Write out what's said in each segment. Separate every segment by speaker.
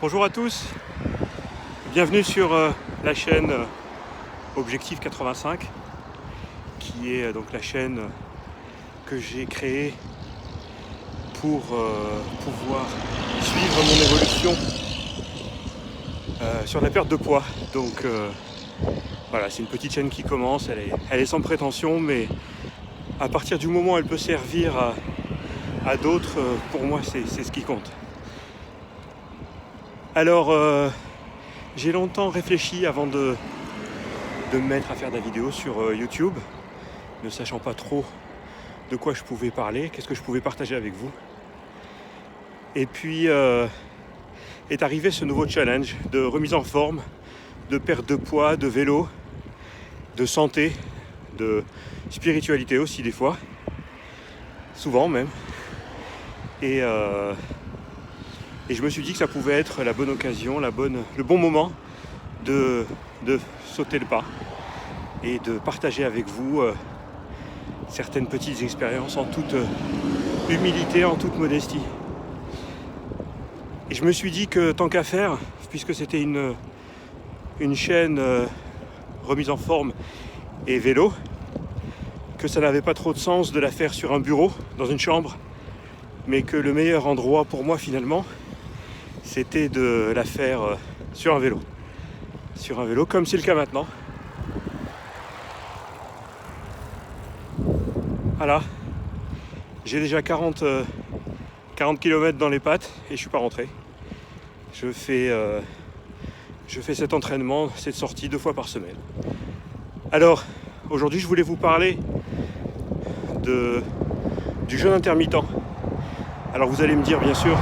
Speaker 1: Bonjour à tous, bienvenue sur la chaîne Objectif 85, qui est donc la chaîne que j'ai créée pour pouvoir suivre mon évolution sur la perte de poids. Donc voilà, c'est une petite chaîne qui commence, elle est sans prétention, mais à partir du moment où elle peut servir à d'autres, pour moi c'est ce qui compte. Alors j'ai longtemps réfléchi avant de me mettre à faire de la vidéo sur YouTube, ne sachant pas trop de quoi je pouvais parler, qu'est-ce que je pouvais partager avec vous. Et puis est arrivé ce nouveau challenge de remise en forme, de perte de poids, de vélo, de santé, de spiritualité aussi des fois, souvent même. Et je me suis dit que ça pouvait être la bonne occasion, le bon moment de sauter le pas et de partager avec vous certaines petites expériences en toute humilité, en toute modestie. Et je me suis dit que tant qu'à faire, puisque c'était une chaîne remise en forme et vélo, que ça n'avait pas trop de sens de la faire sur un bureau, dans une chambre, mais que le meilleur endroit pour moi finalement, c'était de la faire sur un vélo. Sur un vélo, comme c'est le cas maintenant. Voilà, j'ai déjà 40 km dans les pattes et je suis pas rentré. Je fais cet entraînement, cette sortie 2 fois par semaine. Alors, aujourd'hui, je voulais vous parler du jeûne intermittent. Alors, vous allez me dire, bien sûr,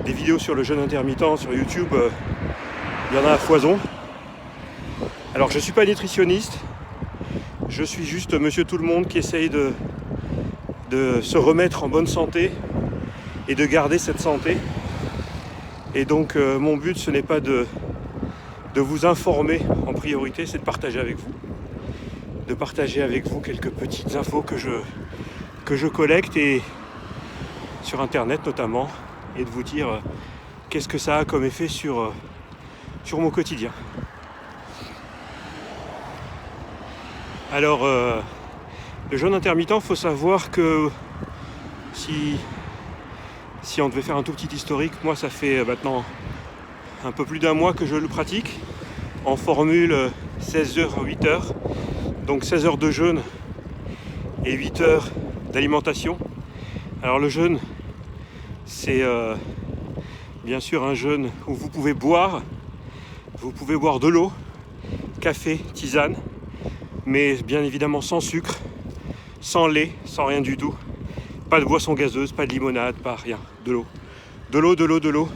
Speaker 1: des vidéos sur le jeûne intermittent sur YouTube, il y en a à foison. Alors, je suis pas nutritionniste, je suis juste monsieur tout le monde qui essaye de se remettre en bonne santé et de garder cette santé. Et donc mon but, ce n'est pas de vous informer en priorité, c'est de partager avec vous. De partager avec vous quelques petites infos que je collecte, et sur internet notamment, et de vous dire qu'est-ce que ça a comme effet sur mon quotidien. Alors le jeûne intermittent, il faut savoir que si on devait faire un tout petit historique, moi ça fait maintenant un peu plus d'1 mois que je le pratique en formule 16h-8h, donc 16 heures de jeûne et 8 heures d'alimentation. Alors le jeûne, c'est bien sûr un jeûne où vous pouvez boire de l'eau, café, tisane, mais bien évidemment sans sucre, sans lait, sans rien du tout. Pas de boisson gazeuse, pas de limonade, pas rien. De l'eau. De l'eau.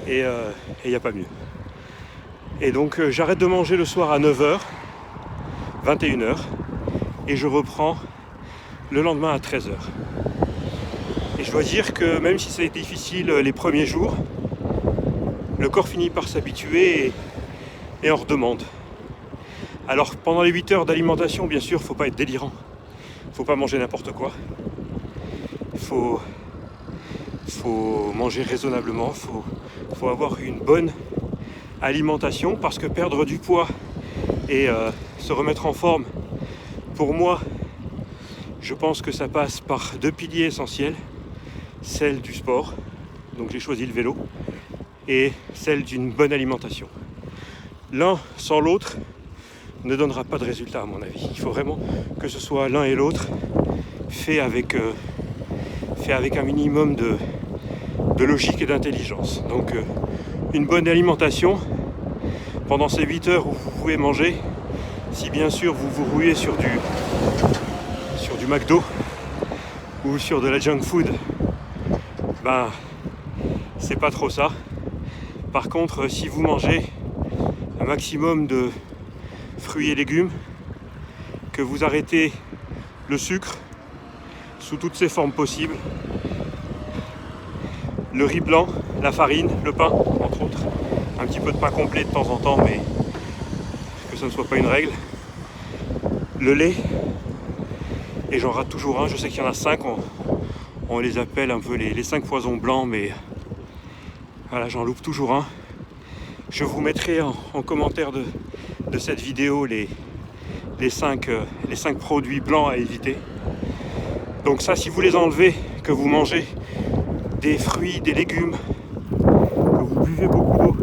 Speaker 1: Et il n'y a pas mieux. Et donc j'arrête de manger le soir à 9h, 21h, et je reprends le lendemain à 13h. Et je dois dire que même si ça a été difficile les premiers jours, le corps finit par s'habituer et on redemande. Alors pendant les 8 heures d'alimentation, bien sûr, faut pas être délirant. Faut pas manger n'importe quoi. Faut manger raisonnablement, faut avoir une bonne alimentation, parce que perdre du poids et se remettre en forme, pour moi, je pense que ça passe par 2 piliers essentiels. Celle du sport, donc j'ai choisi le vélo, et celle d'une bonne alimentation. L'un sans l'autre ne donnera pas de résultat à mon avis. Il faut vraiment que ce soit l'un et l'autre fait avec un minimum de logique et d'intelligence. Donc une bonne alimentation pendant ces 8 heures où vous pouvez manger, si bien sûr vous vous rouillez sur du McDo ou sur de la junk food, ben c'est pas trop ça. Par contre, si vous mangez un maximum de fruits et légumes, que vous arrêtez le sucre sous toutes ses formes possibles, le riz blanc, la farine, le pain, entre autres, un petit peu de pain complet de temps en temps, mais que ça ne soit pas une règle, le lait, et j'en rate toujours un, je sais qu'il y en a 5 On les appelle un peu les 5 poisons blancs, mais voilà, j'en loupe toujours un. Je vous mettrai en commentaire de cette vidéo les 5 produits blancs à éviter. Donc ça, si vous les enlevez, que vous mangez des fruits, des légumes, que vous buvez beaucoup d'eau,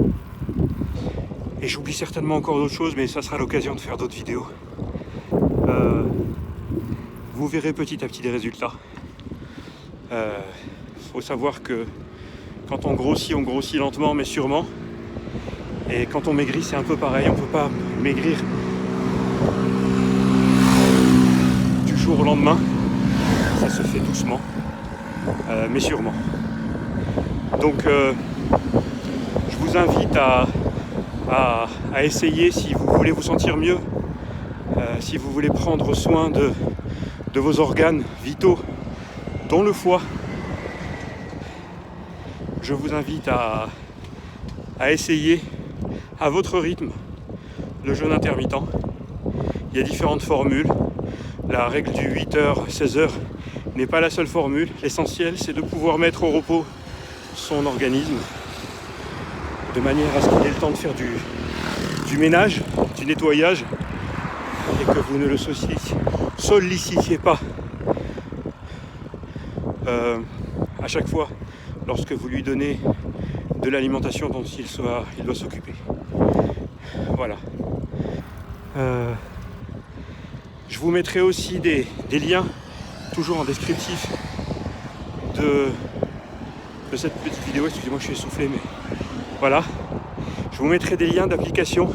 Speaker 1: et j'oublie certainement encore d'autres choses, mais ça sera l'occasion de faire d'autres vidéos. Vous verrez petit à petit des résultats. Faut savoir que quand on grossit lentement mais sûrement. Et quand on maigrit, c'est un peu pareil. On ne peut pas maigrir du jour au lendemain. Ça se fait doucement, mais sûrement. Donc, je vous invite à essayer si vous voulez vous sentir mieux, si vous voulez prendre soin de vos organes vitaux, dont le foie. Je vous invite à essayer à votre rythme le jeûne intermittent. Il y a différentes formules. La règle du 8h, 16h n'est pas la seule formule. L'essentiel, c'est de pouvoir mettre au repos son organisme de manière à ce qu'il ait le temps de faire du ménage, du nettoyage, et que vous ne le sollicitiez pas à chaque fois lorsque vous lui donnez de l'alimentation dont il doit s'occuper. Voilà. Je vous mettrai aussi des liens, toujours en descriptif, de cette petite vidéo. Excusez-moi, je suis essoufflé, mais voilà. Je vous mettrai des liens d'applications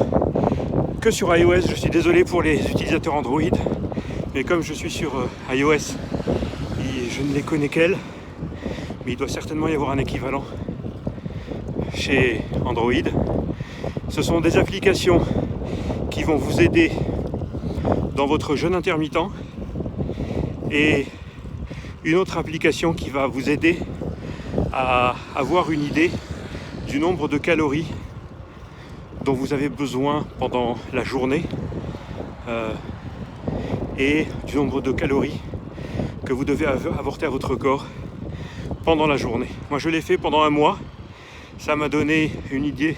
Speaker 1: que sur iOS. Je suis désolé pour les utilisateurs Android, mais comme je suis sur iOS, je ne les connais qu'elles, mais il doit certainement y avoir un équivalent chez Android. Ce sont des applications qui vont vous aider dans votre jeûne intermittent, et une autre application qui va vous aider à avoir une idée du nombre de calories dont vous avez besoin pendant la journée, et du nombre de calories que vous devez apporter à votre corps pendant la journée. Moi, je l'ai fait pendant un mois. Ça m'a donné une idée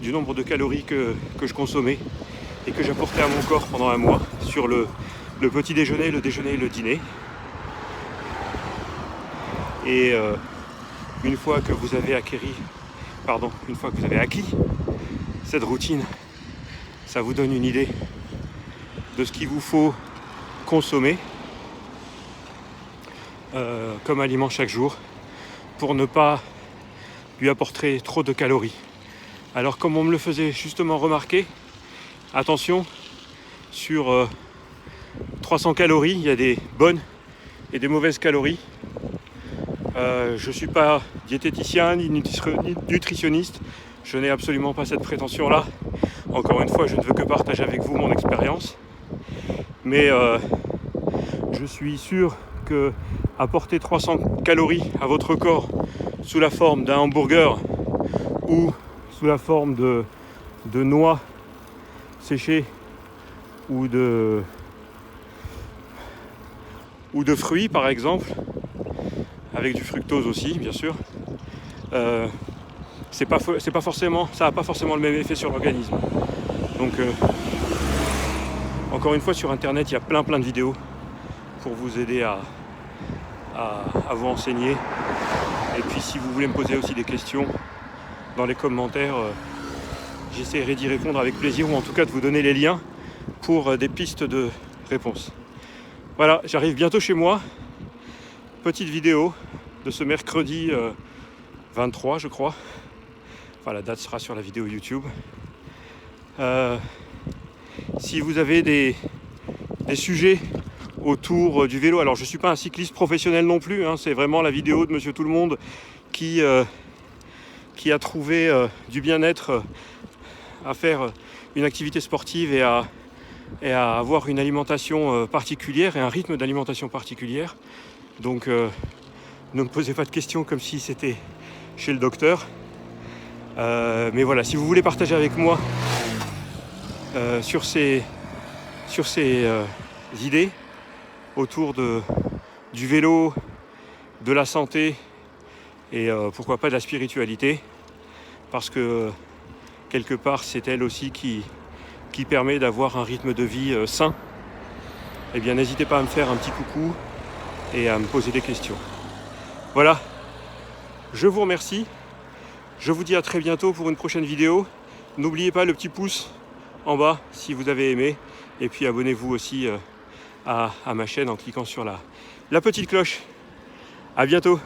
Speaker 1: du nombre de calories que je consommais et que j'apportais à mon corps pendant un mois sur le petit déjeuner, le déjeuner et le dîner. Et une fois que vous avez acquis cette routine, ça vous donne une idée de ce qu'il vous faut consommer comme aliment chaque jour pour ne pas lui apporter trop de calories. Alors, comme on me le faisait justement remarquer, attention, sur 300 calories, il y a des bonnes et des mauvaises calories. Je ne suis pas diététicien ni nutritionniste, je n'ai absolument pas cette prétention-là. Encore une fois, je ne veux que partager avec vous mon expérience. Mais je suis sûr que apporter 300 calories à votre corps sous la forme d'un hamburger ou sous la forme de noix séchées ou de fruits par exemple, avec du fructose aussi bien sûr, ça n'a pas forcément le même effet sur l'organisme. Donc encore une fois, sur internet il y a plein de vidéos pour vous aider à vous renseigner. Et puis si vous voulez me poser aussi des questions dans les commentaires, j'essaierai d'y répondre avec plaisir, ou en tout cas de vous donner les liens pour des pistes de réponse. Voilà, j'arrive bientôt chez moi. Petite vidéo de ce mercredi 23 je crois. Enfin, la date sera sur la vidéo YouTube. Si vous avez des sujets autour du vélo, alors je ne suis pas un cycliste professionnel non plus, hein, c'est vraiment la vidéo de Monsieur Tout-le-Monde qui a trouvé du bien-être à faire une activité sportive et à avoir une alimentation particulière et un rythme d'alimentation particulière. Donc ne me posez pas de questions comme si c'était chez le docteur. Mais voilà, si vous voulez partager avec moi sur ces idées autour du vélo de la santé et pourquoi pas de la spiritualité, parce que quelque part c'est elle aussi qui permet d'avoir un rythme de vie sain, eh bien n'hésitez pas à me faire un petit coucou et à me poser des questions. Voilà, je vous remercie, je vous dis à très bientôt pour une prochaine vidéo. N'oubliez pas le petit pouce en bas si vous avez aimé, et puis abonnez-vous aussi à ma chaîne en cliquant sur la petite cloche. À bientôt.